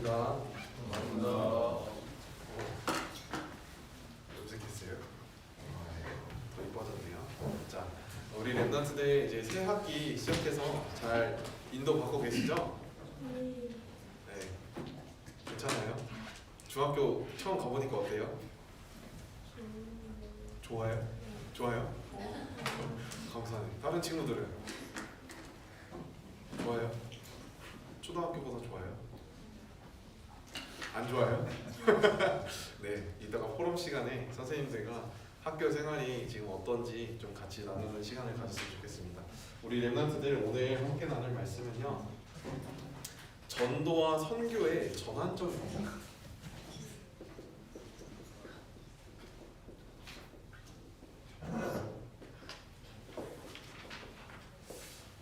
반갑습니다. 반갑습니다. 염색했어요? 더 이뻐졌네요. 자, 우리 랩런트들 이제 새 학기 시작해서 잘 인도 받고 계시죠? 네. 괜찮아요? 중학교 처음 가보니까 어때요? 좋아요? 좋아요? 감사해요. 다른 친구들은? 좋아요? 초등학교보다 좋아요? 안 좋아요? 네, 이따가 포럼 시간에 선생님들과 학교 생활이 지금 어떤지 좀 같이 나누는 시간을 가졌으면 좋겠습니다. 우리 랩런트들 오늘 함께 나눌 말씀은요, 전도와 선교의 전환점입니다.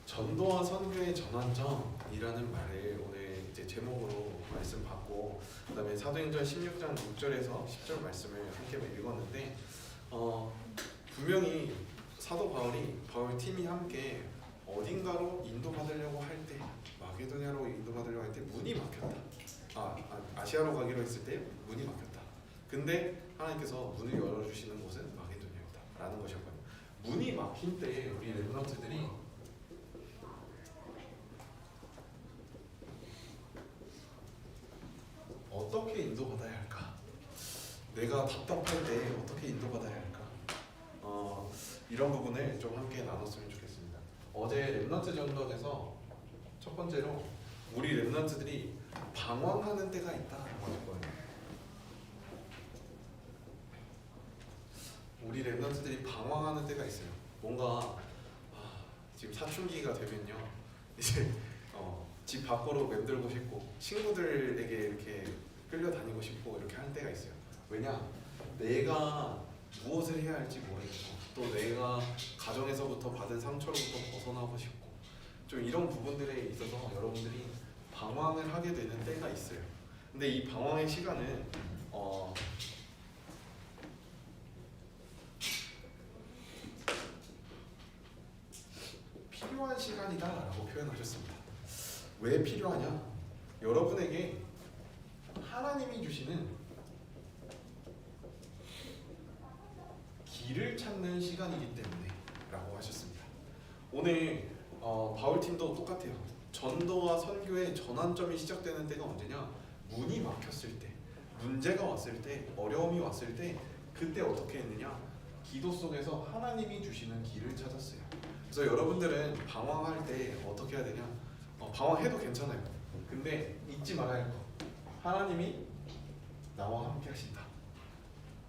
전도와 선교의 전환점이라는 말을 오늘 이제 제목으로 말씀 받고, 그다음에 사도행전 16장 6절에서 10절 말씀을 함께 읽었는데, 분명히 사도 바울 팀이 함께 어딘가로 인도받으려고 할 때, 마게도냐로 인도받으려고 할 때 문이 막혔다. 아시아로 가기로 했을 때 문이 막혔다. 근데 하나님께서 문을 열어주시는 곳은 마게도냐였다 라는 것이었거든요. 문이 막힌 때 우리 랩런트들이 어떻게 인도받아야 할까? 내가 답답할 때 어떻게 인도받아야 할까? 이런 부분을 좀 함께 나눴으면 좋겠습니다. 어제 랩런트 전덕에서 첫 번째로 우리 랩런트들이 방황하는 때가 있다라고 하셨거든요. 우리 랩런트들이 방황하는 때가 있어요. 뭔가 지금 사춘기가 되면요, 이제 집 밖으로 맴돌고 싶고 친구들에게 이렇게 끌려다니고 싶고 이렇게 하는 때가 있어요. 왜냐? 내가 무엇을 해야 할지 모르겠고, 또 내가 가정에서부터 받은 상처로부터 벗어나고 싶고, 좀 이런 부분들에 있어서 여러분들이 방황을 하게 되는 때가 있어요. 근데 이 방황의 시간은 필요한 시간이다 라고 표현하셨습니다. 왜 필요하냐? 여러분에게 하나님이 주시는 길을 찾는 시간이기 때문에 라고 하셨습니다. 오늘 바울팀도 똑같아요. 전도와 선교의 전환점이 시작되는 때가 언제냐? 문이 막혔을 때, 문제가 왔을 때, 어려움이 왔을 때, 그때 어떻게 했느냐? 기도 속에서 하나님이 주시는 길을 찾았어요. 그래서 여러분들은 방황할 때 어떻게 해야 되냐? 방황해도 괜찮아요. 근데 잊지 말아야 할 거, 하나님이 나와 함께 하신다.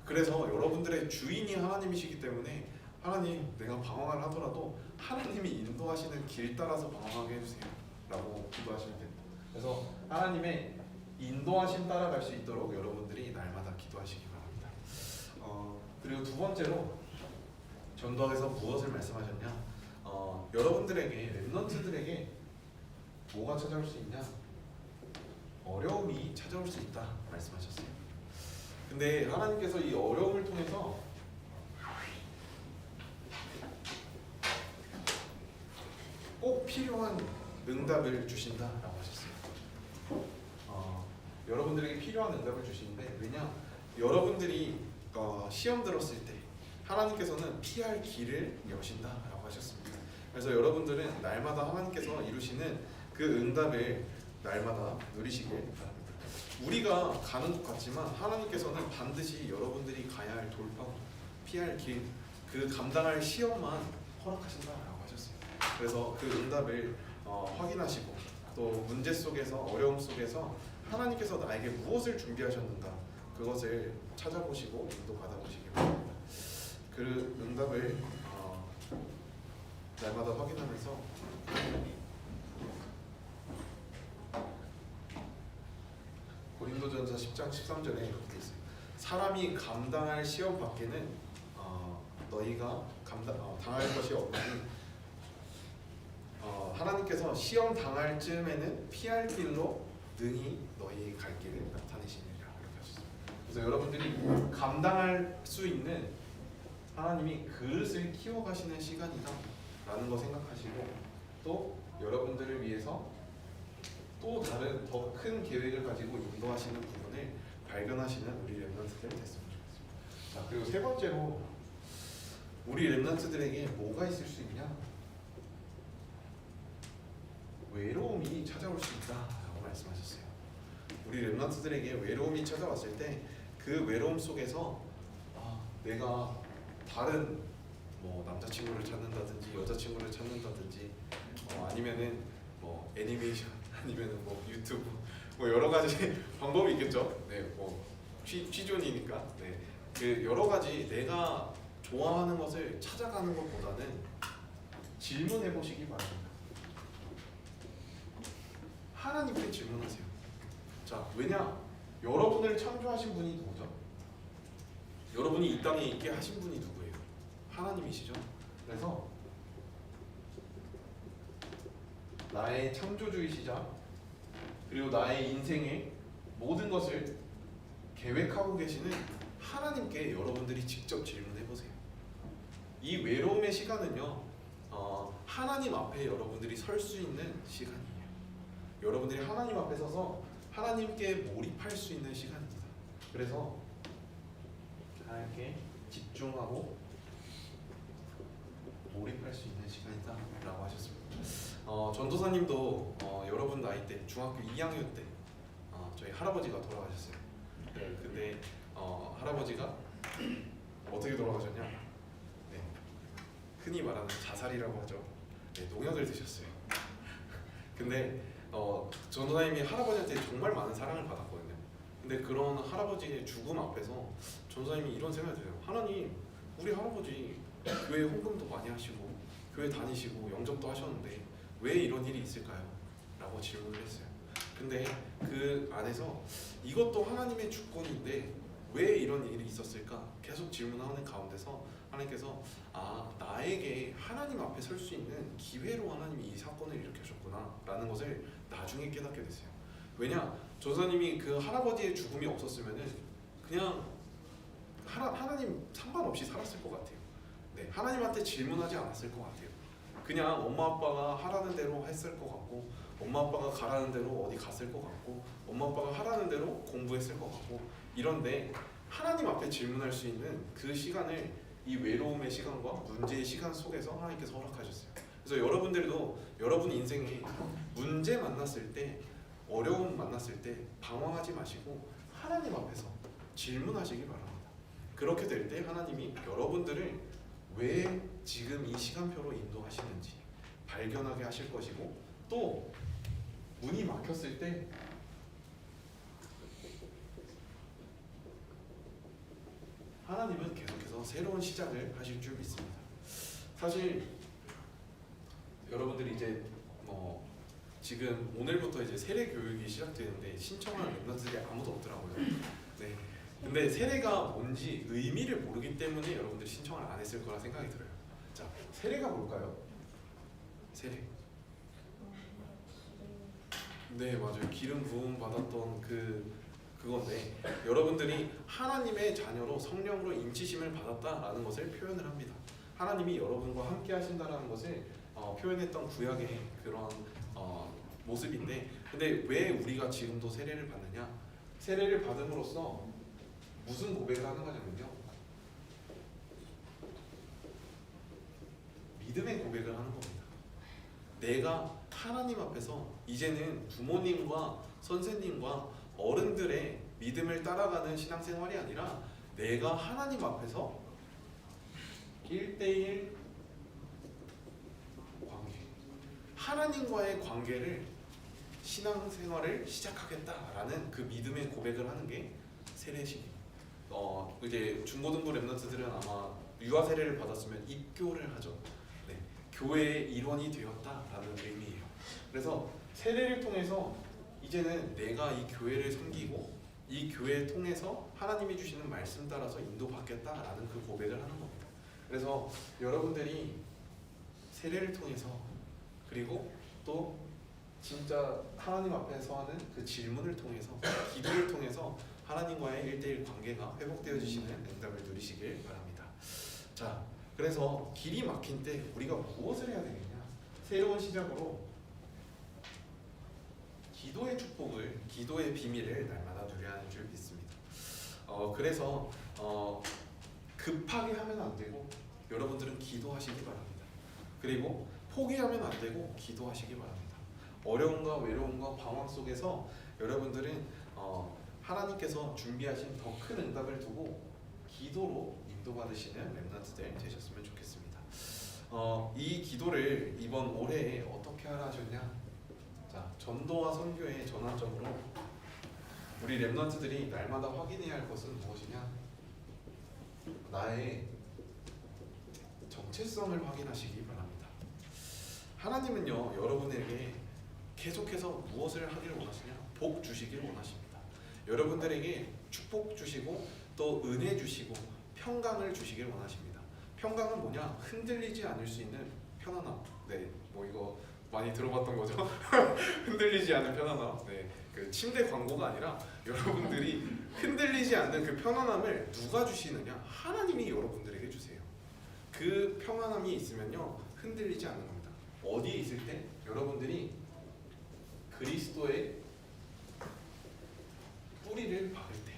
그래서 여러분들의 주인이 하나님이시기 때문에, 하나님, 내가 방황을 하더라도 하나님이 인도하시는 길 따라서 방황하게 해주세요 라고 기도하시면 됩니다. 그래서 하나님의 인도하심 따라갈 수 있도록 여러분들이 날마다 기도하시기 바랍니다. 그리고 두 번째로 전도학에서 무엇을 말씀하셨냐? 여러분들에게, 랩런트들에게 뭐가 찾아올 수 있냐? 어려움이 찾아올 수 있다 말씀하셨어요. 근데 하나님께서 이 어려움을 통해서 꼭 필요한 응답을 주신다라고 하셨어요. 여러분들에게 필요한 응답을 주시는데, 왜냐? 여러분들이 시험 들었을 때 하나님께서는 피할 길을 여신다라고 하셨습니다. 그래서 여러분들은 날마다 하나님께서 이루시는 그 응답을 날마다 누리시길 바랍니다. 우리가 가는 것 같지만 하나님께서는 반드시 여러분들이 가야 할 돌파구, 피할 길, 그 감당할 시험만 허락하신다라고 하셨어요. 그래서 그 응답을 확인하시고, 또 문제 속에서, 어려움 속에서 하나님께서 나에게 무엇을 준비하셨는가, 그것을 찾아보시고 인도받아보시기 바랍니다. 그 응답을 날마다 확인하면서 고린도전서 10장 13절에 이렇게 있어요. 사람이 감당할 시험 밖에는 너희가 당할 것이 없으니, 하나님께서 시험 당할 즈음에는 피할 길로 능히 너희 갈 길을 나타내시느니라 이렇게 하셨어요. 그래서 여러분들이 감당할 수 있는, 하나님이 그릇을 키워가시는 시간이다 라는 거 생각하시고, 또 여러분들을 위해서 또 다른 더 큰 계획을 가지고 인도하시는 부분을 발견하시는 우리 랩런트들이 됐으면 좋겠습니다. 자, 그리고 세 번째로 우리 랩런트들에게 뭐가 있을 수 있냐? 외로움이 찾아올 수 있다라고 말씀하셨어요. 우리 랩런트들에게 외로움이 찾아왔을 때 그 외로움 속에서 내가 다른 뭐 남자친구를 찾는다든지 여자친구를 찾는다든지 아니면은 뭐 애니메이션 아니면은 뭐 유튜브 뭐 여러 가지 방법이 있겠죠. 네, 뭐 취존이니까 그 여러 가지 내가 좋아하는 것을 찾아가는 것보다는 질문해 보시기 바랍니다. 하나님께 질문하세요. 자, 왜냐? 여러분을 창조하신 분이 누구죠? 여러분이 이 땅에 있게 하신 분이 누구예요? 하나님이시죠. 그래서 나의 창조주이시자 그리고 나의 인생의 모든 것을 계획하고 계시는 하나님께 여러분들이 직접 질문해 보세요. 이 외로움의 시간은요, 하나님 앞에 여러분들이 설 수 있는 시간이에요. 여러분들이 하나님 앞에 서서 하나님께 몰입할 수 있는 시간입니다. 그래서 하나님께 집중하고 몰입할 수 있는 시간이다라고 하셨습니다. 전도사님도 여러분 나이 때 중학교 2학년 때 저희 할아버지가 돌아가셨어요. 네, 근데 할아버지가 어떻게 돌아가셨냐? 네, 흔히 말하는 자살이라고 하죠. 네, 농약을 드셨어요. 근데 전도사님이 할아버지한테 정말 많은 사랑을 받았거든요. 근데 그런 할아버지의 죽음 앞에서 전도사님이 이런 생각이 들어요. 하나님, 우리 할아버지 교회 헌금도 많이 하시고 교회 다니시고 영접도 하셨는데 왜 이런 일이 있을까요? 라고 질문을 했어요. 근데 그 안에서 이것도 하나님의 주권인데 왜 이런 일이 있었을까? 계속 질문하는 가운데서 하나님께서 나에게 하나님 앞에 설 수 있는 기회로 하나님이 이 사건을 일으켜줬구나 라는 것을 나중에 깨닫게 됐어요. 왜냐? 전사님이 그 할아버지의 죽음이 없었으면은 그냥 하나님 상관없이 살았을 것 같아요. 네, 하나님한테 질문하지 않았을 것 같아요. 그냥 엄마 아빠가 하라는 대로 했을 것 같고, 엄마 아빠가 가라는 대로 어디 갔을 것 같고, 엄마 아빠가 하라는 대로 공부했을 것 같고, 이런데 하나님 앞에 질문할 수 있는 그 시간을 이 외로움의 시간과 문제의 시간 속에서 하나님께서 허락하셨어요. 그래서 여러분들도 여러분 인생에 문제 만났을 때, 어려움 만났을 때 방황하지 마시고 하나님 앞에서 질문하시기 바랍니다. 그렇게 될 때 하나님이 여러분들을 왜 지금 이 시간표로 인도하시는지 발견하게 하실 것이고, 또 문이 막혔을 때 하나님은 계속해서 새로운 시작을 하실 줄 믿습니다. 사실 여러분들이 이제 지금 오늘부터 이제 세례 교육이 시작되는데 신청하는 랩런트들이 아무도 없더라고요. 네. 근데 세례가 뭔지 의미를 모르기 때문에 여러분들이 신청을 안 했을 거라 생각이 들어요. 자, 세례가 뭘까요? 세례. 네, 맞아요. 기름 부음 받았던 그건데 여러분들이 하나님의 자녀로 성령으로 인치심을 받았다라는 것을 표현을 합니다. 하나님이 여러분과 함께 하신다라는 것을 표현했던 구약의 그런 모습인데, 근데 왜 우리가 지금도 세례를 받느냐? 세례를 받음으로써 무슨 고백을 하는 거냐면요, 믿음의 고백을 하는 겁니다. 내가 하나님 앞에서 이제는 부모님과 선생님과 어른들의 믿음을 따라가는 신앙생활이 아니라 내가 하나님 앞에서 1대1 관계, 하나님과의 관계를 신앙생활을 시작하겠다라는 그 믿음의 고백을 하는 게 세례식입니다. 이제 중고등부 랩런트들은 아마 유아 세례를 받았으면 입교를 하죠. 네, 교회의 일원이 되었다라는 의미예요. 그래서 세례를 통해서 이제는 내가 이 교회를 섬기고 이 교회를 통해서 하나님이 주시는 말씀 따라서 인도받겠다라는 그 고백을 하는 겁니다. 그래서 여러분들이 세례를 통해서, 그리고 또 진짜 하나님 앞에서 하는 그 질문을 통해서, 기도를 통해서 하나님과의 1대1 관계가 회복되어지시는 응답을 누리시길 바랍니다. 자, 그래서 길이 막힌 때 우리가 무엇을 해야 되겠냐? 새로운 시작으로 기도해 최고의 축복을, 기도의 비밀을 날마다 누려야 하는 줄 믿습니다. 그래서 급하게 하면 안 되고 여러분들은 기도하시기 바랍니다. 그리고 포기하면 안 되고 기도하시기 바랍니다. 어려움과 외로움과 방황 속에서 여러분들은 하나님께서 준비하신 더 큰 응답을 두고 기도로 인도받으시는 렘넌트들 되셨으면 좋겠습니다. 이 기도를 이번 올해에 어떻게 하라 하셨냐? 자, 전도와 선교의 전환점으로 우리 렘넌트들이 날마다 확인해야 할 것은 무엇이냐? 나의 정체성을 확인하시기 바랍니다. 하나님은요, 여러분에게 계속해서 무엇을 하기를 원하시냐? 복 주시길 원하십니다. 여러분들에게 축복 주시고 또 은혜 주시고 평강을 주시길 원하십니다. 평강은 뭐냐? 흔들리지 않을 수 있는 편안함. 네, 뭐 이거 많이 들어봤던 거죠. 흔들리지 않는 편안함. 네, 그 침대 광고가 아니라 여러분들이 흔들리지 않는 그 편안함을 누가 주시느냐? 하나님이 여러분들에게 주세요. 그 평안함이 있으면요, 흔들리지 않는 겁니다. 어디에 있을 때? 여러분들이 그리스도의 뿌리를 박을 때.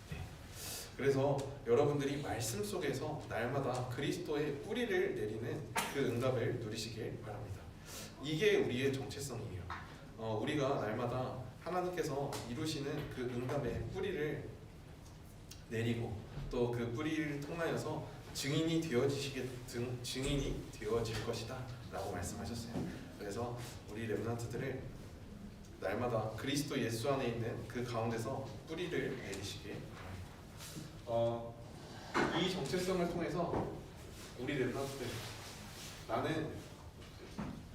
네. 그래서 여러분들이 말씀 속에서 날마다 그리스도의 뿌리를 내리는 그 응답을 누리시길 바랍니다. 이게 우리의 정체성이에요. 우리가 날마다 하나님께서 이루시는 그 응답의 뿌리를 내리고 또 그 뿌리를 통하여서 증인이 되어질 것이다 라고 말씀하셨어요. 그래서 우리 렘넌트들을 날마다 그리스도 예수 안에 있는 그 가운데서 뿌리를 내리시길 바랍니다. 이 정체성을 통해서 우리 렘넌트들, 나는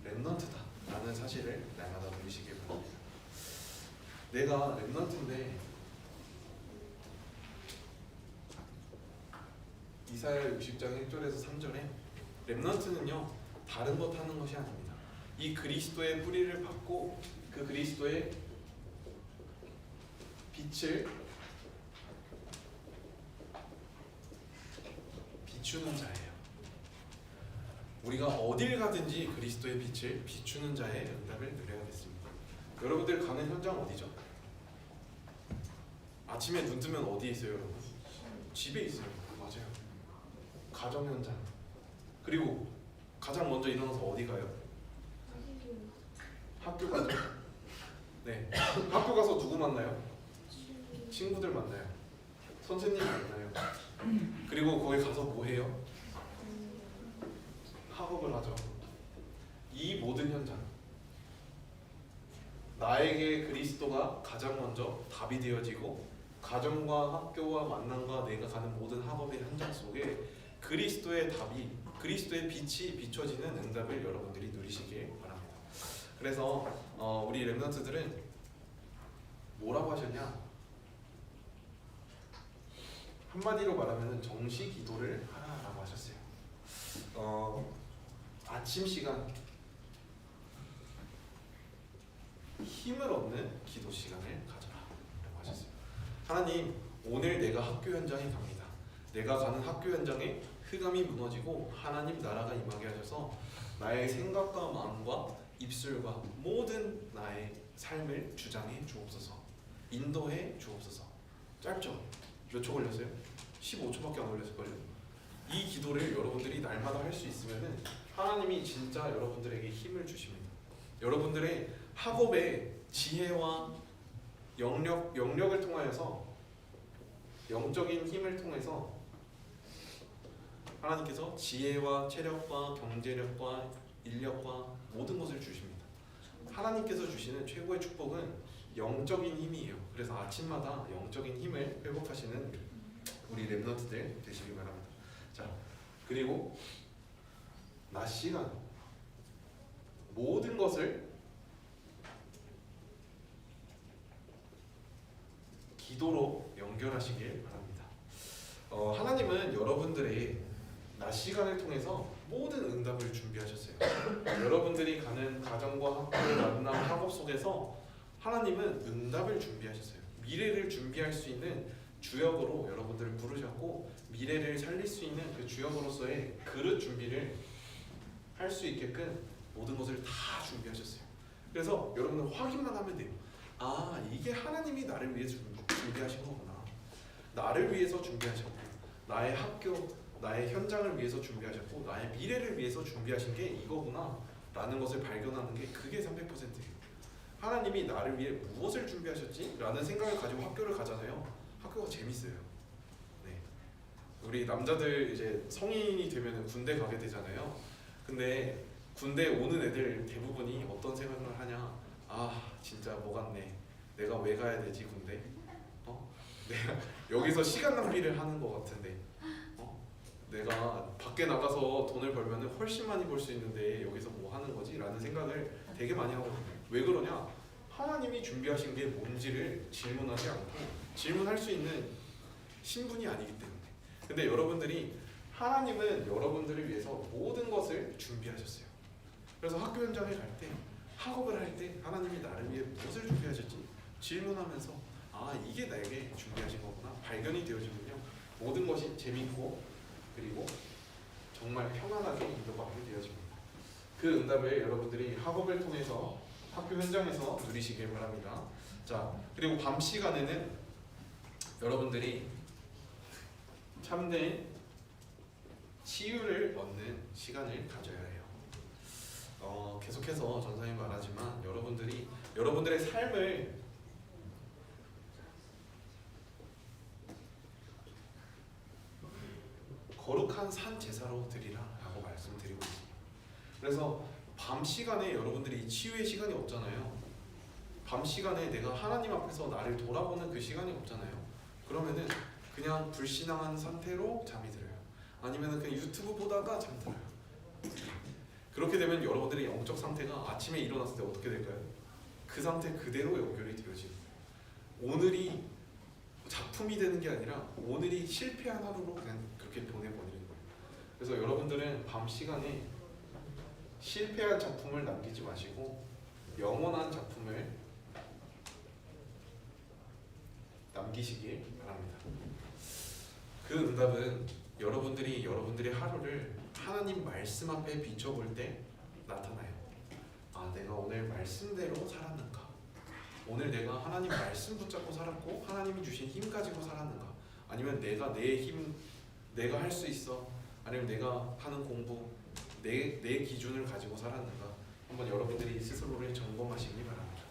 렘넌트다 라는 사실을 날마다 누리시길 바랍니다. 내가 렘넌트인데 이사야 60장 1절에서 3절에 렘넌트는요, 다른 것 하는 것이 아닙니다. 이 그리스도의 뿌리를 받고 그 그리스도의 빛을 비추는 자예요. 우리가 어딜 가든지 그리스도의 빛을 비추는 자의 응답을 누려야겠습니다. 여러분들 가는 현장 어디죠? 아침에 눈 뜨면 어디에 있어요, 여러분? 집에 있어요. 맞아요. 가정 현장. 그리고 가장 먼저 일어나서 어디 가요? 학교 가죠. 네. 학교 가서 누구 만나요? 친구들 만나요. 선생님 만나요. 그리고 거기 가서 뭐 해요? 학업을 하죠. 이 모든 현장, 나에게 그리스도가 가장 먼저 답이 되어지고 가정과 학교와 만남과 내가 가는 모든 학업의 현장 속에 그리스도의 답이, 그리스도의 빛이 비춰지는 응답을 여러분들이 누리시길 바랍니다. 그래서 우리 렘넌트들은 뭐라고 하셨냐? 한마디로 말하면 정시 기도를 하라라고 하셨어요. 아침 시간, 힘을 얻는 기도 시간을 가져라라고 하셨어요. 하나님, 오늘 내가 학교 현장에 갑니다. 내가 가는 학교 현장에 흑암이 무너지고 하나님 나라가 임하게 하셔서 나의 생각과 마음과 입술과 모든 나의 삶을 주장해 주옵소서. 인도해 주옵소서. 짧죠? 몇 초 걸렸어요? 15초밖에 안 걸렸을걸요? 이 기도를 여러분들이 날마다 할 수 있으면은 하나님이 진짜 여러분들에게 힘을 주십니다. 여러분들의 학업의 지혜와 영력을 통하여서, 영적인 힘을 통해서 하나님께서 지혜와 체력과 경제력과 인력과 모든 것을 주십니다. 하나님께서 주시는 최고의 축복은 영적인 힘이에요. 그래서 아침마다 영적인 힘을 회복하시는 우리 렘넌트들 되시길 바랍니다. 자, 그리고 낮 시간 모든 것을 기도로 연결하시길 바랍니다. 하나님은 여러분들의 낮 시간을 통해서 모든 응답을 준비하셨어요. 여러분들이 가는 가정과 학교를 만난 학업 속에서 하나님은 응답을 준비하셨어요. 미래를 준비할 수 있는 주역으로 여러분들을 부르셨고, 미래를 살릴 수 있는 그 주역으로서의 그릇 준비를 할 수 있게끔 모든 것을 다 준비하셨어요. 그래서 여러분은 확인만 하면 돼요. 아, 이게 하나님이 나를 위해 준비하신 거구나. 나를 위해서 준비하셨고, 나의 학교, 나의 현장을 위해서 준비하셨고, 나의 미래를 위해서 준비하신 게 이거구나 라는 것을 발견하는 게 그게 300%예요. 하나님이 나를 위해 무엇을 준비하셨지? 라는 생각을 가지고 학교를 가잖아요. 학교가 재밌어요. 네. 우리 남자들 이제 성인이 되면 군대 가게 되잖아요. 근데 군대 오는 애들 대부분이 어떤 생각을 하냐? 아, 진짜 뭐 같네. 내가 왜 가야 되지 군대? 내가 여기서 시간 낭비를 하는 것 같은데, 내가 밖에 나가서 돈을 벌면 훨씬 많이 벌 수 있는데 여기서 뭐 하는 거지? 라는 생각을 되게 많이 하거든요. 왜 그러냐? 하나님이 준비하신 게 뭔지를 질문하지 않고 질문할 수 있는 신분이 아니기 때문에. 근데 여러분들이 하나님은 여러분들을 위해서 모든 것을 준비하셨어요. 그래서 학교 현장에 갈 때, 학업을 할 때 하나님이 나를 위해 무엇을 준비하셨지? 질문하면서 아, 이게 나에게 준비하신 거구나 발견이 되어지면요, 모든 것이 재밌고 그리고 정말 편안하게 인도받게 되어집니다. 그 응답을 여러분들이 학업을 통해서 학교 현장에서 누리시길 바랍니다. 자, 그리고 밤 시간에는 여러분들이 참된 치유를 얻는 시간을 가져야 해요. 계속해서 전사님 말하지만 여러분들이 여러분들의 삶을 거룩한 산 제사로 드리라라고 말씀드리고 있습니다. 그래서 밤 시간에 여러분들이 치유의 시간이 없잖아요. 밤 시간에 내가 하나님 앞에서 나를 돌아보는 그 시간이 없잖아요. 그러면은 그냥 불신앙한 상태로 잠이 들어요. 아니면은 그냥 유튜브 보다가 잠들어요. 그렇게 되면 여러분들의 영적 상태가 아침에 일어났을 때 어떻게 될까요? 그 상태 그대로 연결이 되어지고, 오늘이 작품이 되는 게 아니라 오늘이 실패한 하루로 그냥 그렇게 보내버리는 거예요. 그래서 여러분들은 밤 시간에 실패한 작품을 남기지 마시고 영원한 작품을 남기시길 바랍니다. 그 응답은 여러분들이 여러분들의 하루를 하나님 말씀 앞에 비춰볼 때 나타나요. 아, 내가 오늘 말씀대로 살았는가? 오늘 내가 하나님 말씀 붙잡고 살았고 하나님이 주신 힘 가지고 살았는가? 아니면 내가 내 힘, 내가 할 수 있어, 아니면 내가 하는 공부, 내 기준을 가지고 살았는가? 한번 여러분들이 스스로를 점검하시기 바랍니다.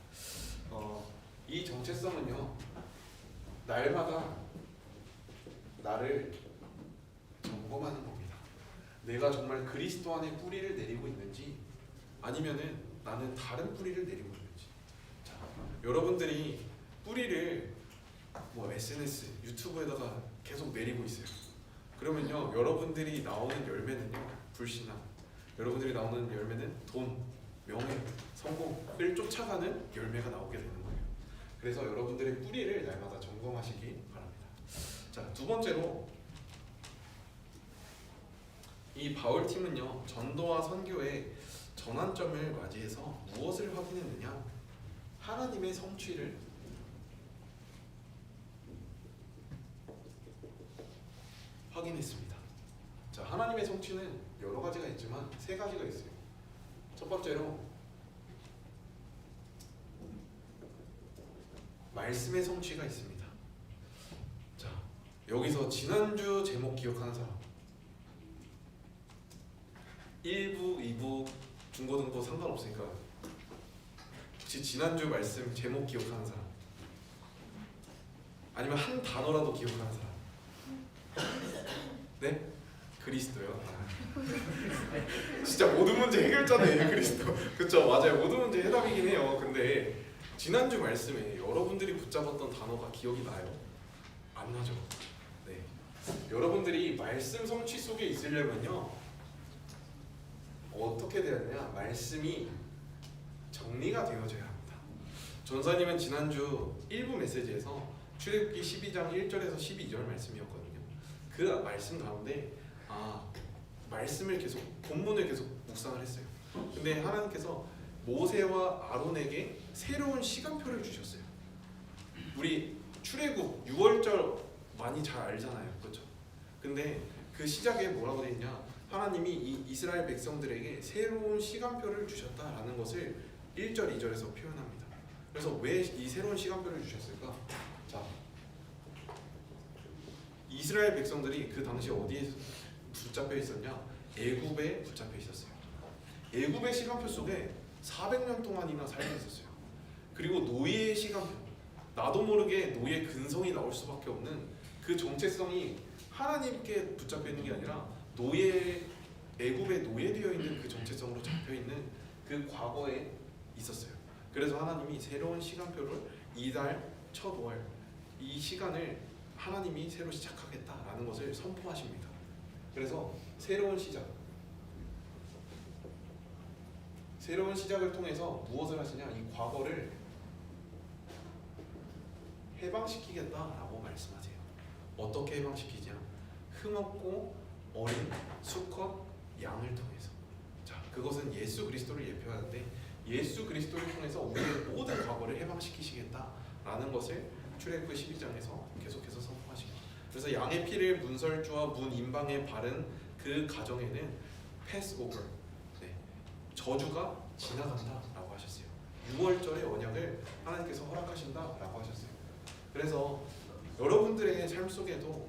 이 정체성은요, 날마다 나를 점검하는 겁니다. 내가 정말 그리스도 안에 뿌리를 내리고 있는지, 아니면은 나는 다른 뿌리를 내리고 있는지. 자, 여러분들이 뿌리를 뭐 SNS, 유튜브에다가 계속 내리고 있어요. 그러면요, 여러분들이 나오는 열매는요, 불신앙. 여러분들이 나오는 열매는 돈, 명예, 성공을 쫓아가는 열매가 나오게 되는 거예요. 그래서 여러분들의 뿌리를 날마다 점검하시기 바랍니다. 자, 두 번째로 이 바울팀은요, 전도와 선교의 전환점을 맞이해서 무엇을 확인했느냐? 하나님의 성취를 확인했습니다. 자, 하나님의 성취는 여러 가지가 있지만 세 가지가 있어요. 첫 번째로 말씀의 성취가 있습니다. 자, 여기서 지난주 제목 기억하는 사람? 1부, 2부, 중고등부 상관없으니까 혹시 지난주 말씀 제목 기억하는 사람? 아니면 한 단어라도 기억하는 사람? 네? 그리스도요. 진짜 모든 문제 해결자네요, 그리스도. 그쵸, 맞아요. 모든 문제 해답이긴 해요. 근데 지난주 말씀에 여러분들이 붙잡았던 단어가 기억이 나요? 안 나죠? 네. 여러분들이 말씀 성취 속에 있으려면요, 어떻게 되었냐? 말씀이 정리가 되어져야 합니다. 전사님은 지난주 1부 메시지에서 출애굽기 12장 1절에서 12절 말씀이었거든요. 그 말씀 가운데 말씀을 계속, 본문을 계속 묵상을 했어요. 근데 하나님께서 모세와 아론에게 새로운 시간표를 주셨어요. 우리 출애굽 6월절 많이 잘 알잖아요, 그렇죠? 근데 그 시작에 뭐라고 되어 있냐? 하나님이 이 이스라엘 백성들에게 새로운 시간표를 주셨다라는 것을 1절, 2절에서 표현합니다. 그래서 왜 이 새로운 시간표를 주셨을까? 자, 이스라엘 백성들이 그 당시 어디에 붙잡혀 있었냐? 애굽에 붙잡혀 있었어요. 애굽의 시간표 속에 400년 동안이나 살고 있었어요. 그리고 노예의 시간표, 나도 모르게 노예 근성이 나올 수밖에 없는 그 정체성이 하나님께 붙잡혀 있는 게 아니라 애굽에 노예되어 있는 그 정체성으로 잡혀 있는 그 과거에 있었어요. 그래서 하나님이 새로운 시간표를 이달 첫 월 이 시간을 하나님이 새로 시작하겠다라는 것을 선포하십니다. 그래서 새로운 시작을 통해서 무엇을 하시냐? 이 과거를 해방시키겠다라고 말씀하세요. 어떻게 해방시키냐? 흠없고 어린 수컷 양을 통해서. 자, 그것은 예수 그리스도를 예표하는데 예수 그리스도를 통해서 우리의 모든 과거를 해방시키시겠다라는 것을 출애굽기 12장에서 계속해서 선포하십니다. 그래서 양의 피를 문설주와 문 임방에 바른 그 가정에는 패스오버, 저주가 지나간다라고 하셨어요. 6월절의 언약을 하나님께서 허락하신다라고 하셨어요. 그래서 여러분들의 삶 속에도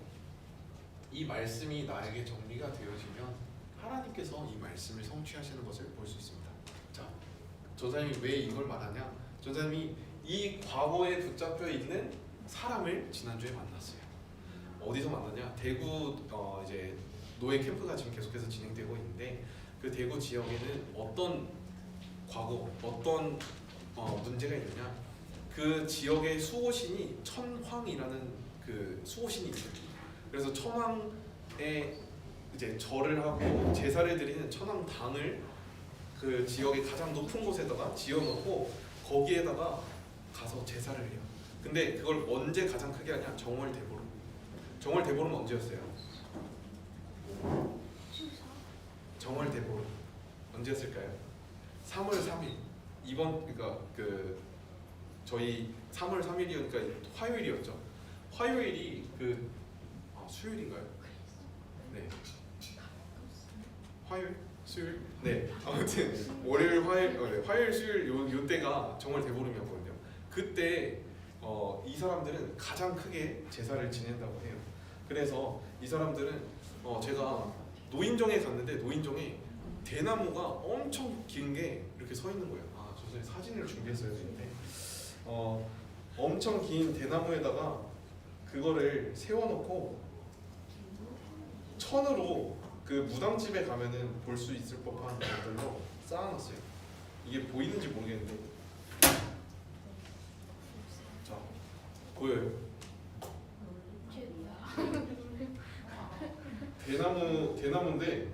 이 말씀이 나에게 정리가 되어지면 하나님께서 이 말씀을 성취하시는 것을 볼 수 있습니다. 자, 전사님이 왜 이걸 말하냐? 전사님이 이 과거에 붙잡혀 있는 사람을 지난주에 만났어요. 어디서 만났냐? 대구 이제 노예 캠프가 지금 계속해서 진행되고 있는데 그 대구 지역에는 어떤 과거, 어떤 문제가 있느냐? 그 지역의 수호신이 천황이라는 그 수호신이 있어요. 그래서 천황에 이제 절을 하고 제사를 드리는 천황당을 그 지역의 가장 높은 곳에다가 지어놓고 거기에다가 가서 제사를 해요. 근데 그걸 언제 가장 크게 하냐? 정월대보름. 정월대보름 언제였어요? 정월대보름 언제였을까요? 3월 3일. 그러니까 저희 3월 3일이니까 화요일이었죠. 화요일이 수요일인가요? 네. 화요일? 수요일? 네. 아무튼 월요일, 화요일, 수요일 요 때가 정말 대보름이었거든요. 그때 이 사람들은 가장 크게 제사를 지낸다고 해요. 그래서 이 사람들은 제가 노인정에 갔는데 노인정에 대나무가 엄청 긴 게 이렇게 서 있는 거예요. 저 사진을 준비했어야 되는데 엄청 긴 대나무에다가 그거를 세워놓고 천으로 그 무당집에 가면은 볼 수 있을 법한 것들로 쌓아놨어요. 이게 보이는지 모르겠는데, 자 보여요? 대나무인데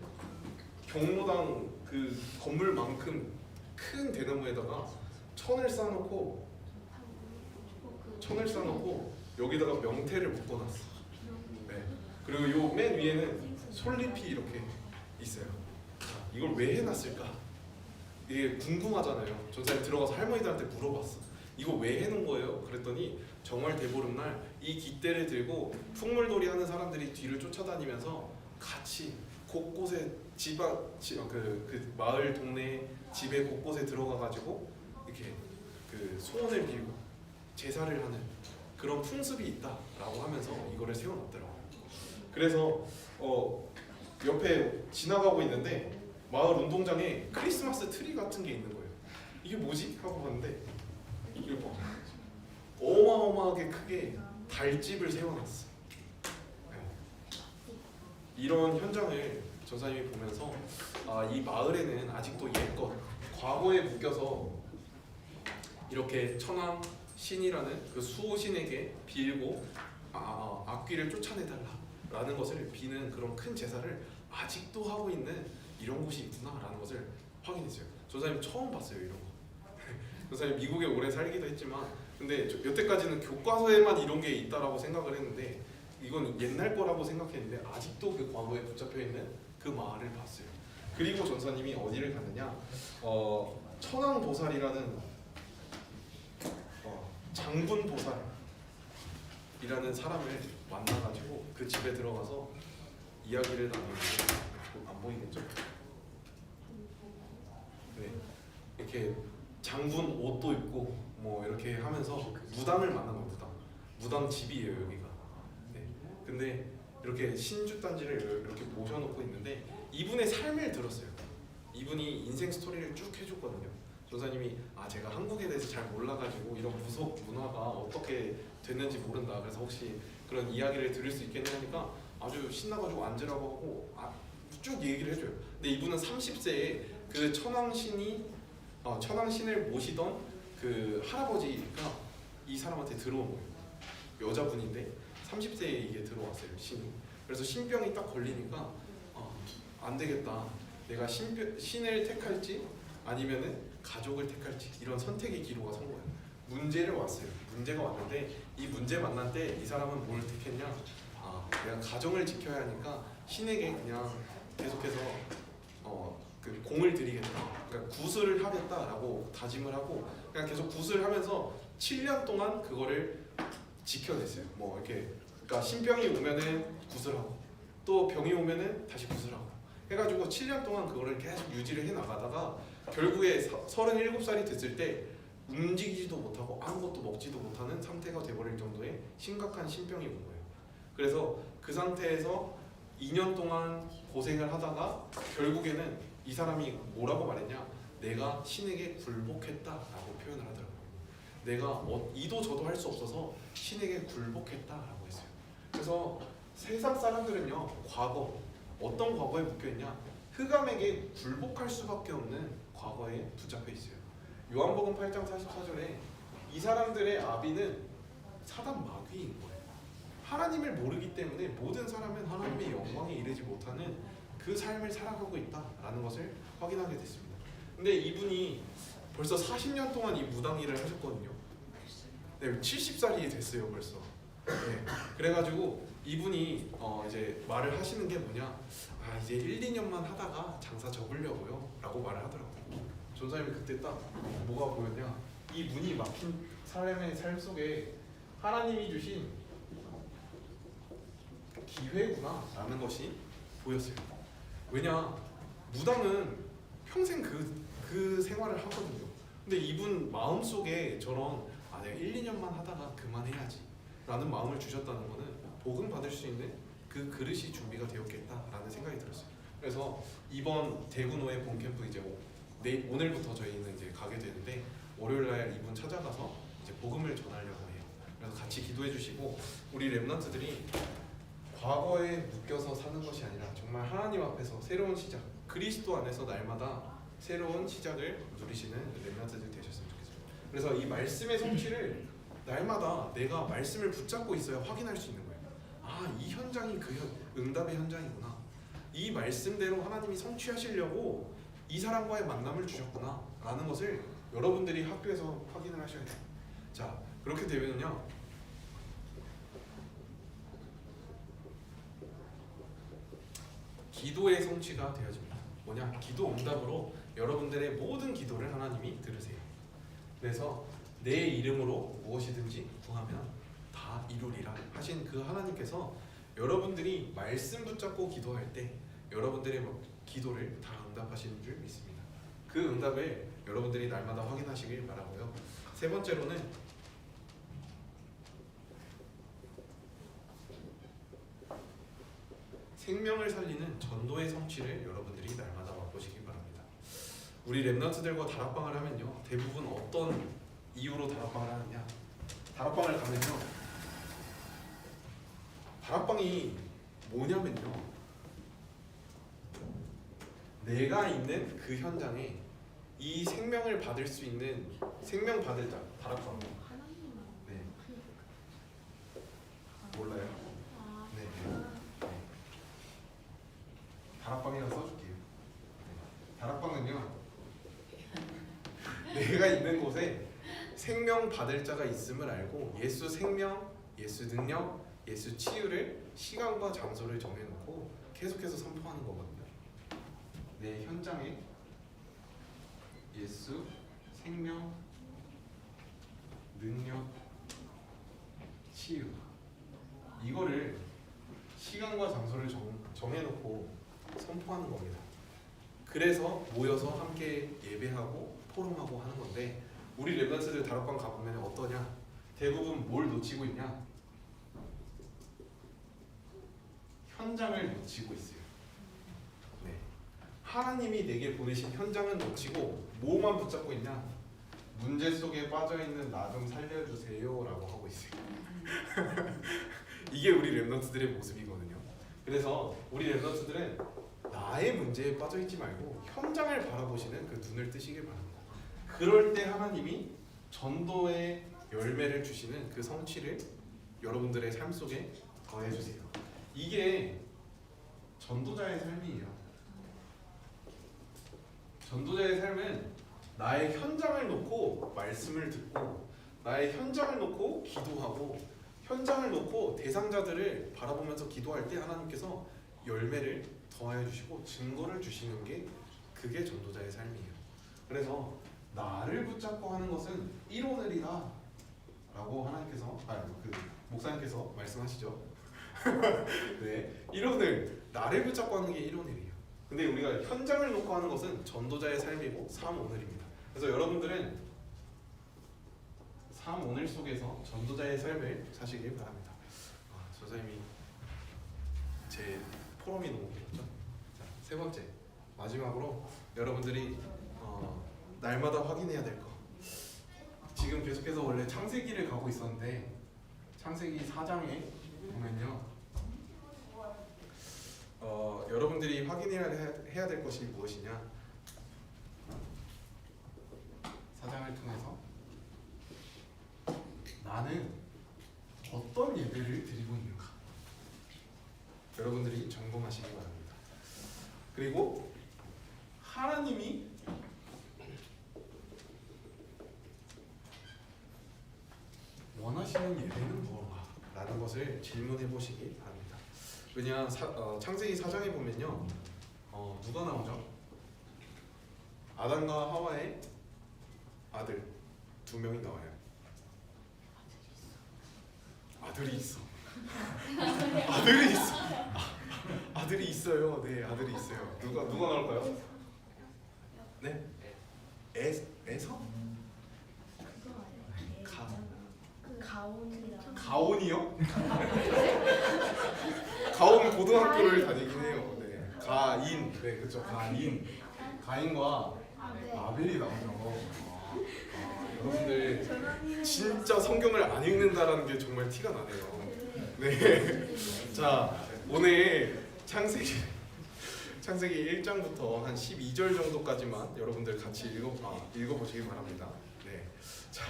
경로당 그 건물만큼 큰 대나무에다가 천을 쌓아놓고 여기다가 명태를 묶어놨어. 네. 그리고 요 맨 위에는 솔잎이 이렇게 있어요. 이걸 왜 해놨을까? 이게 궁금하잖아요. 전사님 들어가서 할머니들한테 물어봤어. 이거 왜 해놓은 거예요? 그랬더니 정월 대보름날 이 깃대를 들고 풍물놀이 하는 사람들이 뒤를 쫓아다니면서 같이 곳곳에 그 마을 동네 집에 곳곳에 들어가가지고 이렇게 그 소원을 빌고 제사를 하는 그런 풍습이 있다라고 하면서 이거를 세워놨더라고요. 그래서 옆에 지나가고 있는데 마을 운동장에 크리스마스 트리 같은 게 있는 거예요. 이게 뭐지? 하고 봤는데 이거 봐. 어마어마하게 크게 달집을 세워놨어. 이런 현장을 전사님이 보면서 이 마을에는 아직도 옛것, 과거에 묶여서 이렇게 천황 신이라는 그 수호신에게 빌고 악귀를 쫓아내달라라는 것을 비는 그런 큰 제사를 아직도 하고 있는 이런 곳이 있구나라는 것을 확인했어요. 전사님 처음 봤어요 이런 거. 전사님 미국에 오래 살기도 했지만 근데 여태까지는 교과서에만 이런 게 있다라고 생각을 했는데 이건 옛날 거라고 생각했는데 아직도 그 과거에 붙잡혀 있는 그 마을을 봤어요. 그리고 전사님이 어디를 갔느냐? 천황보살이라는 장분보살이라는 사람을 만나가지고 그 집에 들어가서 이야기를 나누는데 안 보이겠죠? 네, 이렇게 장군 옷도 입고 뭐 이렇게 하면서 무당을 만난 거예요. 무당 집이에요 여기가. 네. 근데 이렇게 신주 단지를 이렇게 모셔놓고 있는데 이분의 삶을 들었어요. 이분이 인생 스토리를 쭉 해줬거든요. 조사님이 제가 한국에 대해서 잘 몰라가지고 이런 부속 문화가 어떻게 됐는지 모른다. 그래서 혹시 그런 이야기를 들을 수 있겠냐 하니까 아주 신나가지고 앉으라고 하고 쭉 얘기를 해줘요. 근데 이분은 30세에 그 천왕신을 모시던 그 할아버지가 이 사람한테 들어온 거예요. 여자분인데 30세에 이게 들어왔어요, 신이. 그래서 신병이 딱 걸리니까 안 되겠다. 내가 신을 택할지 아니면은 가족을 택할지 이런 선택의 기로가 선 거예요. 문제를 왔어요. 문제가 왔는데 이 문제 만날 때 이 사람은 뭘 택했냐? 내가 가정을 지켜야 하니까 신에게 그냥 계속해서 그 공을 들이겠다. 그러니까 굿을 하겠다라고 다짐을 하고 그냥 계속 굿을 하면서 7년 동안 그거를 지켜냈어요. 뭐 이렇게 그러니까 신병이 오면은 굿을 하고 또 병이 오면은 다시 굿을 하고 해가지고 7년 동안 그거를 계속 유지를 해 나가다가 결국에 37살이 됐을 때 움직이지도 못하고 아무것도 먹지도 못하는 상태가 돼버릴 정도의 심각한 신병이 온 거예요. 그래서 그 상태에서 2년 동안 고생을 하다가 결국에는 이 사람이 뭐라고 말했냐? 내가 신에게 굴복했다라고 표현을 하더라고요. 내가 이도 저도 할 수 없어서 신에게 굴복했다라고 했어요. 그래서 세상 사람들은요, 어떤 과거에 묶여있냐? 흑암에게 굴복할 수밖에 없는 과거에 붙잡혀 있어요. 요한복음 8장 44절에 이 사람들의 아비는 사단 마귀인 거예요. 하나님을 모르기 때문에 모든 사람은 하나님의 영광에 이르지 못하는 그 삶을 살아가고 있다라는 것을 확인하게 됐습니다. 근데 이분이 벌써 40년 동안 이 무당 일을 하셨거든요. 네, 70살이 됐어요 벌써. 네, 그래가지고 이분이 이제 말을 하시는 게 뭐냐? 이제 1, 2년만 하다가 장사 접으려고요 라고 말을 하더라고요. 전사님이 그때 딱 뭐가 보였냐? 이 문이 막힌 사람의 삶 속에 하나님이 주신 기회구나 라는 것이 보였어요. 왜냐? 무당은 평생 그 생활을 하거든요. 근데 이분 마음속에 저런 내가 1, 2년만 하다가 그만해야지 라는 마음을 주셨다는 거는 복음 받을 수 있는 그 그릇이 준비가 되었겠다라는 생각이 들었어요. 그래서 이번 대구노예 본캠프 이제 오늘부터 저희는 이제 가게 되는데 월요일날 이분 찾아가서 이제 복음을 전하려고 해요. 그래서 같이 기도해 주시고 우리 렘넌트들이 과거에 묶여서 사는 것이 아니라 정말 하나님 앞에서 새로운 시작, 그리스도 안에서 날마다 새로운 시작을 누리시는 렘넌트들 되셨으면 좋겠습니다. 그래서 이 말씀의 성취를 날마다 내가 말씀을 붙잡고 있어야 확인할 수 있는 거예요. 이 현장이 응답의 현장이구나. 이 말씀대로 하나님이 성취하시려고 이 사람과의 만남을 주셨구나 라는 것을 여러분들이 학교에서 확인을 하셔야 돼요. 자, 그렇게 되면요 기도의 성취가 되어집니다. 뭐냐? 기도 응답으로 여러분들의 모든 기도를 하나님이 들으세요. 그래서 내 이름으로 무엇이든지 구하면 다 이루리라 하신 그 하나님께서 여러분들이 말씀 붙잡고 기도할 때 여러분들의 기도를 다 응답하시는 줄 믿습니다. 그 응답을 여러분들이 날마다 확인하시길 바라고요. 세 번째로는 생명을 살리는 전도의 성취를 여러분들이 날마다 맛보시기 바랍니다. 우리 렘넌트들과 다락방을 하면요 대부분 어떤 이유로 다락방을 하느냐? 다락방을 가면요 다락방이 뭐냐면요 내가 있는 그 현장에 이 생명을 받을 수 있는 생명 받을 자 다락방. 네. 몰라요? 네. 다락방이라고 써줄게요. 다락방은요 내가 있는 곳에 생명 받을 자가 있음을 알고 예수 생명, 예수 능력, 예수 치유를 시간과 장소를 정해놓고 계속해서 선포하는 거거든요. 내 현장에 예수 생명, 능력, 치유 이거를 시간과 장소를 정해놓고 선포하는 겁니다. 그래서 모여서 함께 예배하고 포럼하고 하는 건데 우리 랩런트들 다락방 가보면 어떠냐? 대부분 뭘 놓치고 있냐? 현장을 놓치고 있어요. 네. 하나님이 내게 보내신 현장은 놓치고 뭐만 붙잡고 있냐? 문제 속에 빠져있는 나 좀 살려주세요 라고 하고 있어요. 이게 우리 랩런트들의 모습이거든요. 그래서 우리 랩런트들은 나의 문제에 빠져있지 말고 현장을 바라보시는 그 눈을 뜨시길 바랍니다. 그럴 때 하나님이 전도의 열매를 주시는 그 성취를 여러분들의 삶 속에 더해주세요. 이게 전도자의 삶이에요. 전도자의 삶은 나의 현장을 놓고 말씀을 듣고 나의 현장을 놓고 기도하고 현장을 놓고 대상자들을 바라보면서 기도할 때 하나님께서 열매를 더하여 주시고 증거를 주시는 게 그게 전도자의 삶이에요. 그래서 나를 붙잡고 하는 것은 이론을이다 라고 하나님께서 그 목사님께서 말씀하시죠. 네, 이론을 나를 붙잡고 하는 게 이론을이에요. 근데 우리가 현장을 놓고 하는 것은 전도자의 삶이고 삶 오늘입니다. 그래서 여러분들은 삶 오늘 속에서 전도자의 삶을 사시길 바랍니다. 선생님이 제 포럼이 너무 길었죠. 자, 세 번째 마지막으로 여러분들이 날마다 확인해야 될 거. 지금 계속해서 원래 창세기를 가고 있었는데 창세기 4장에 보면요, 여러분들이 확인해야 될 것이 무엇이냐? 4장을 통해서 나는 어떤 예배를 드리고 있는가? 여러분들이 점검하시기 바랍니다. 그리고 하나님이 원하시는 예배는 무엇인가? 라는 것을 질문해 보시기 바랍니다. 왜냐 창세기 4장에 보면요, 누가 나오죠? 아담과 하와의 아들 2명이 나와요. 아들이 있어. 아들이 있어. 아들이 있어요. 네, 아들이 있어요. 누가 나올까요? 네? 에서? 가온이요? 가온 고등학교를 다니긴 해요. 네. 가인. 네, 그렇죠. 가인과 아벨이 나오죠. 여러분들 진짜 성경을 안 읽는다라는 게 정말 티가 나네요. 네. 자, 오늘 창세기 1장부터 한 12절 정도까지만 여러분들 같이 읽어보시기 바랍니다. 네. 자,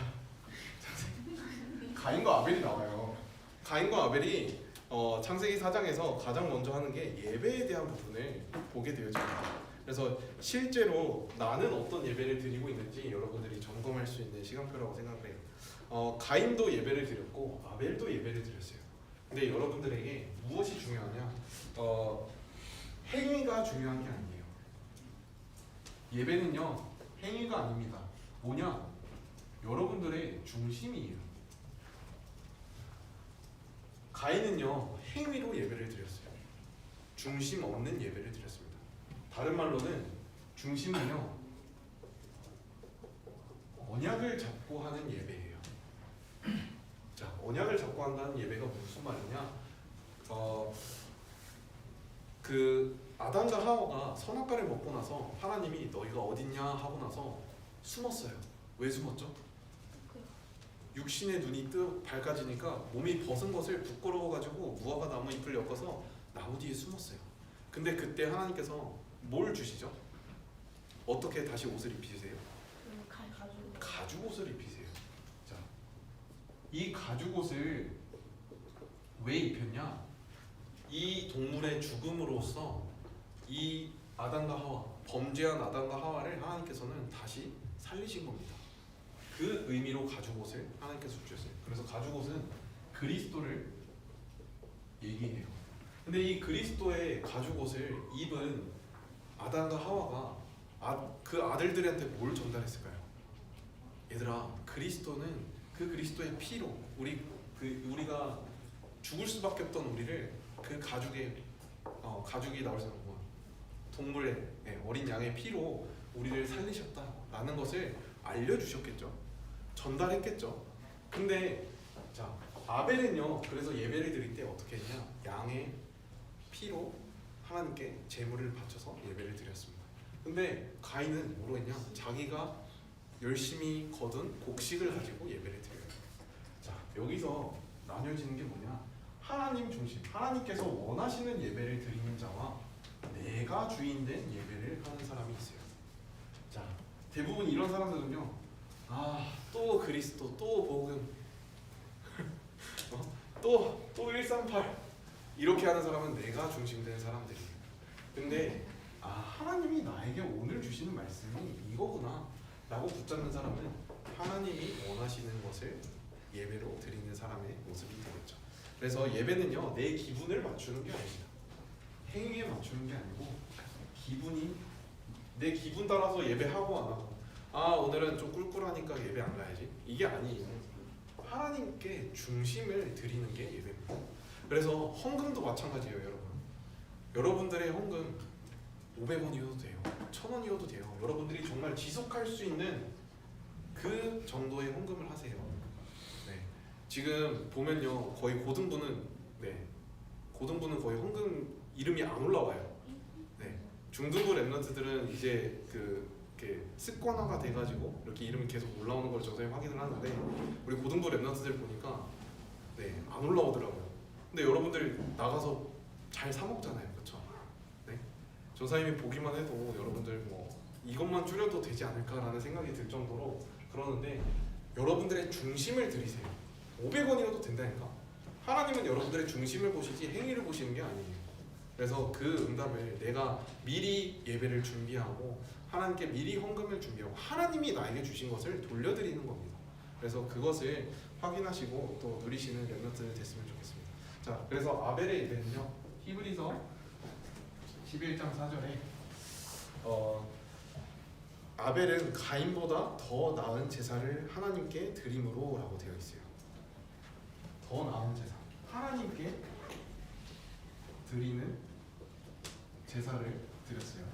가인과 아벨이 나와요. 가인과 아벨이 창세기 4장에서 가장 먼저 하는 게 예배에 대한 부분을 보게 되어집니다. 그래서 실제로 나는 어떤 예배를 드리고 있는지 여러분들이 점검할 수 있는 시간표라고 생각을 해요. 가인도 예배를 드렸고 아벨도 예배를 드렸어요. 근데 여러분들에게 무엇이 중요하냐? 행위가 중요한 게 아니에요. 예배는요, 행위가 아닙니다. 뭐냐? 여러분들의 중심이에요. 가인은요, 행위로 예배를 드렸어요. 중심 없는 예배를 드렸습니다. 다른 말로는 중심은요, 언약을 잡고 하는 예배예요. 자, 언약을 잡고 한다는 예배가 무슨 말이냐? 그 아담과 하와가 선악과를 먹고 나서 하나님이 너희가 어딨냐 하고 나서 숨었어요. 왜 숨었죠? 육신의 눈이 밝아지니까 몸이 벗은 것을 부끄러워가지고 무화과 나무 잎을 엮어서 나무 뒤에 숨었어요. 근데 그때 하나님께서 뭘 주시죠? 어떻게 다시 옷을 입히세요? 가죽 옷을 입히세요. 자, 이 가죽 옷을 왜 입혔냐? 이 동물의 죽음으로써 이 아담과 하와, 범죄한 아담과 하와를 하나님께서는 다시 살리신 겁니다. 그 의미로 가죽 옷을 하나님께서 주셨어요. 그래서 가죽 옷은 그리스도를 얘기해요. 근데 이 그리스도의 가죽 옷을 입은 아담과 하와가 그 아들들한테 뭘 전달했을까요? 얘들아, 그리스도는 그 그리스도의 피로 우리가 죽을 수밖에 없던 우리를 그 가죽이 나올 수 없고 동물의 어린 양의 피로 우리를 살리셨다라는 것을 알려주셨겠죠. 전달했겠죠. 근데 자, 아벨은요, 그래서 예배를 드릴 때 어떻게 했냐? 양의 피로 하나님께 제물을 바쳐서 예배를 드렸습니다. 근데 가인은 뭐로 했냐? 자기가 열심히 거둔 곡식을 가지고 예배를 드려요. 자, 여기서 나뉘어지는 게 뭐냐? 하나님 중심, 하나님께서 원하시는 예배를 드리는 자와 내가 주인된 예배를 하는 사람이 있어요. 자, 대부분 이런 사람들은요, 또 그리스도, 또 복음, 또 138 이렇게 하는 사람은 내가 중심된 사람들이에요. 근데 하나님이 나에게 오늘 주시는 말씀이 이거구나 라고 붙잡는 사람은 하나님이 원하시는 것을 예배로 드리는 사람의 모습이 되겠죠. 그래서 예배는요, 내 기분을 맞추는 게 아닙니다. 행위에 맞추는 게 아니고 기분이, 내 기분 따라서 예배하고 안 하고, 오늘은 좀 꿀꿀하니까 예배 안 가야지, 이게 아니에요. 하나님께 중심을 드리는 게 예배입니다. 그래서 헌금도 마찬가지예요. 여러분, 여러분들의 헌금 500원이어도 돼요, 1000원이어도 돼요. 여러분들이 정말 지속할 수 있는 그 정도의 헌금을 하세요. 네. 지금 보면요, 거의 고등부는 거의 헌금 이름이 안 올라와요. 네. 중등부 랩런트들은 이제 이렇게 습관화가 돼가지고 이렇게 이름이 계속 올라오는 걸 저도 확인을 하는데, 우리 고등부 랩런트들 보니까 안 올라오더라고요. 근데 여러분들 나가서 잘 사 먹잖아요, 그렇죠? 네. 전사님이 보기만 해도 여러분들 뭐 이것만 줄여도 되지 않을까라는 생각이 들 정도로 그러는데, 여러분들의 중심을 들이세요. 500원이어도 된다니까. 하나님은 여러분들의 중심을 보시지 행위를 보시는 게 아니에요. 그래서 그 응답을 내가 미리 예배를 준비하고 하나님께 미리 헌금을 준비하고 하나님이 나에게 주신 것을 돌려드리는 겁니다. 그래서 그것을 확인하시고 또 누리시는 렘넌트 됐으면 좋겠습니다. 자, 그래서 아벨의 예배는요, 히브리서 11장 4절에 아벨은 가인보다 더 나은 제사를 하나님께 드림으로 라고 되어 있어요. 더 나은 제사, 하나님께 드리는 제사를 드렸어요.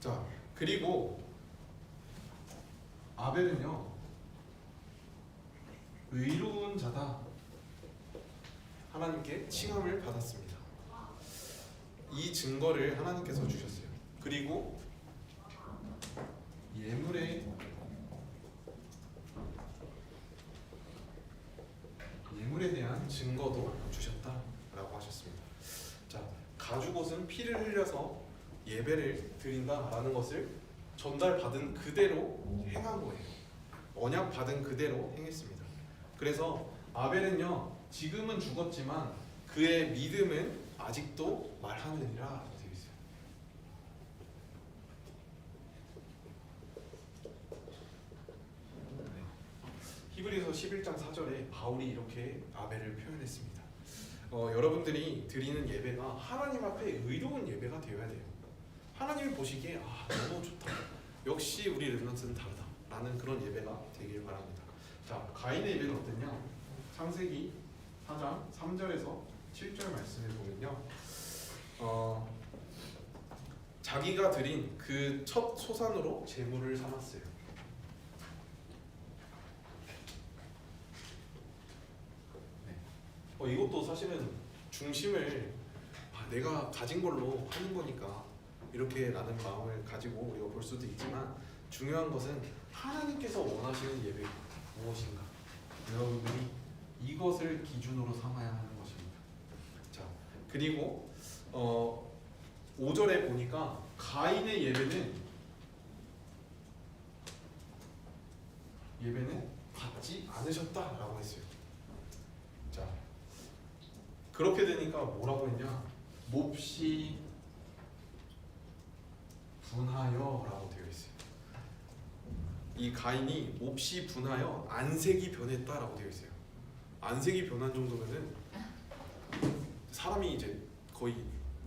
자, 그리고 아벨은요, 의로운 자다 하나님께 칭함을 받았습니다. 이 증거를 하나님께서 주셨어요. 그리고 예물에 대한 증거도 주셨다라고 하셨습니다. 자, 가죽옷은 피를 흘려서 예배를 드린다라는 것을 전달받은 그대로 행한 거예요. 언약 받은 그대로 행했습니다. 그래서 아벨은요, 지금은 죽었지만 그의 믿음은 아직도 말하느니라 되어 있어요. 네. 히브리서 11장 4절에 바울이 이렇게 아벨을 표현했습니다. 여러분들이 드리는 예배가 하나님 앞에 의로운 예배가 되어야 돼요. 하나님이 보시기에 너무 좋다, 역시 우리 렘넌트는 다르다 라는 그런 예배가 되길 바랍니다. 자, 가인의 예배는 어땠냐? 창세기 4장 3절에서 7절 말씀을 보면요, 자기가 드린 그 첫 소산으로 제물을 삼았어요. 네. 이것도 사실은 중심을 내가 가진 걸로 하는 거니까 이렇게 라는 마음을 가지고 우리가 볼 수도 있지만, 중요한 것은 하나님께서 원하시는 예배 무엇인가, 여러분들이 이것을 기준으로 삼아야 하는 것입니다. 자, 그리고 5절에 보니까 가인의 예배는 받지 않으셨다라고 했어요. 자, 그렇게 되니까 뭐라고 했냐? 몹시 분하여라고 되어 있어요. 이 가인이 몹시 분하여 안색이 변했다라고 되어 있어요. 안색이 변한 정도면은 사람이 이제 거의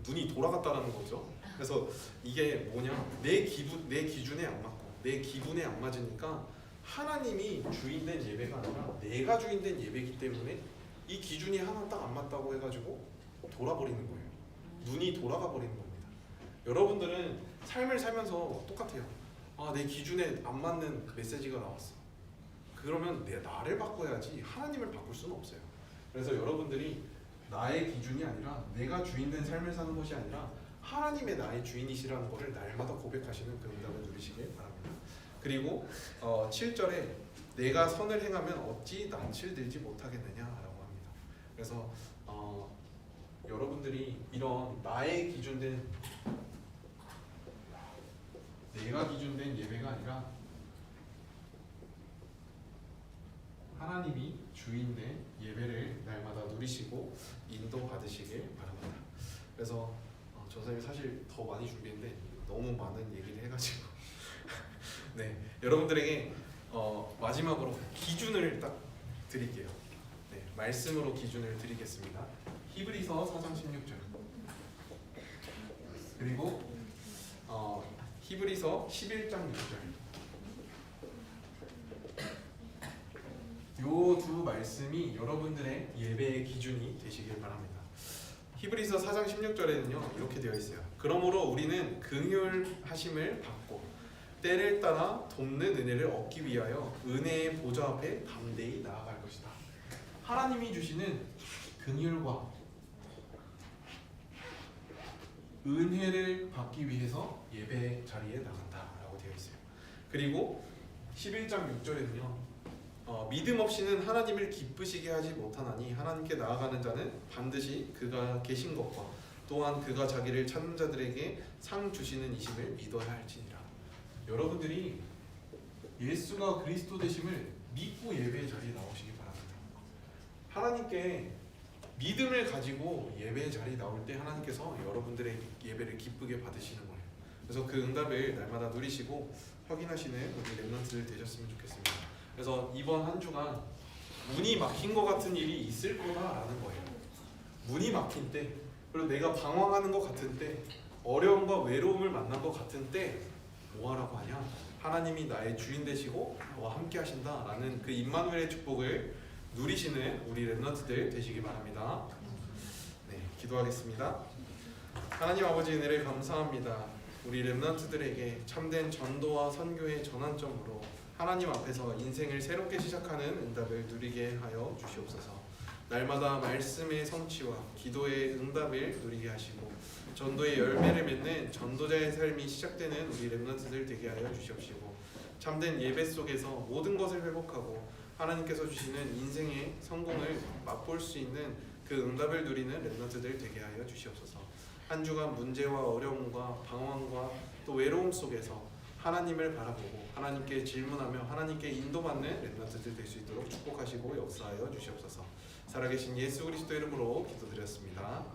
눈이 돌아갔다라는 거죠. 그래서 이게 뭐냐? 내 기준에 안 맞고 내 기분에 안 맞으니까 하나님이 주인된 예배가 아니라 내가 주인된 예배이기 때문에 이 기준이 하나 딱 안 맞다고 해가지고 돌아버리는 거예요. 눈이 돌아가 버리는 겁니다. 여러분들은 삶을 살면서 똑같아요. 내 기준에 안 맞는 메시지가 나왔어. 그러면 나를 바꿔야지 하나님을 바꿀 수는 없어요. 그래서 여러분들이 나의 기준이 아니라 내가 주인된 삶을 사는 것이 아니라 하나님의 나의 주인이시라는 것을 날마다 고백하시는 그 응답을 누리시길 바랍니다. 그리고 7절에 내가 선을 행하면 어찌 낯을 들지 못하겠느냐라고 합니다. 그래서 여러분들이 이런 나의 기준된 내가 기준된 예배가 아니라 하나님이 주인된 예배를 날마다 누리시고 인도받으시길 바랍니다. 그래서 전사님이 사실 더 많이 준비했는데 너무 많은 얘기를 해가지고 네, 여러분들에게 마지막으로 기준을 딱 드릴게요. 네, 말씀으로 기준을 드리겠습니다. 히브리서 4장 16절 그리고 히브리서 11장 6절 요 두 말씀이 여러분들의 예배의 기준이 되시길 바랍니다. 히브리서 4장 16절에는요 이렇게 되어 있어요. 그러므로 우리는 긍휼하심을 받고 때를 따라 돕는 은혜를 얻기 위하여 은혜의 보좌 앞에 담대히 나아갈 것이다. 하나님이 주시는 긍휼과 은혜를 받기 위해서 예배 자리에 나간다라고 되어 있어요. 그리고 11장 6절에는요 믿음 없이는 하나님을 기쁘시게 하지 못하나니 하나님께 나아가는 자는 반드시 그가 계신 것과 또한 그가 자기를 찾는 자들에게 상 주시는 이심을 믿어야 할지니라. 여러분들이 예수가 그리스도 되심을 믿고 예배의 자리에 나오시기 바랍니다. 하나님께 믿음을 가지고 예배의 자리에 나올 때 하나님께서 여러분들의 예배를 기쁘게 받으시는 거예요. 그래서 그 응답을 날마다 누리시고 확인하시는 우리 렘넌트들 되셨으면 좋겠습니다. 그래서 이번 한 주간 문이 막힌 것 같은 일이 있을 거다라는 거예요. 문이 막힌 때, 그리고 내가 방황하는 것 같은 때, 어려움과 외로움을 만난 것 같은 때 뭐하라고 하냐? 하나님이 나의 주인 되시고 나와 함께 하신다라는 그 임마누엘의 축복을 누리시는 우리 렘넌트들 되시기 바랍니다. 네, 기도하겠습니다. 하나님 아버지 은혜를 감사합니다. 우리 렘넌트들에게 참된 전도와 선교의 전환점으로 하나님 앞에서 인생을 새롭게 시작하는 응답을 누리게 하여 주시옵소서. 날마다 말씀의 성취와 기도의 응답을 누리게 하시고 전도의 열매를 맺는 전도자의 삶이 시작되는 우리 렘넌트들 되게 하여 주시옵시고 참된 예배 속에서 모든 것을 회복하고 하나님께서 주시는 인생의 성공을 맛볼 수 있는 그 응답을 누리는 렘넌트들 되게 하여 주시옵소서. 한 주간 문제와 어려움과 방황과 또 외로움 속에서 하나님을 바라보고 하나님께 질문하며 하나님께 인도받는 렘넌트들 될 수 있도록 축복하시고 역사하여 주시옵소서. 살아계신 예수 그리스도 이름으로 기도드렸습니다.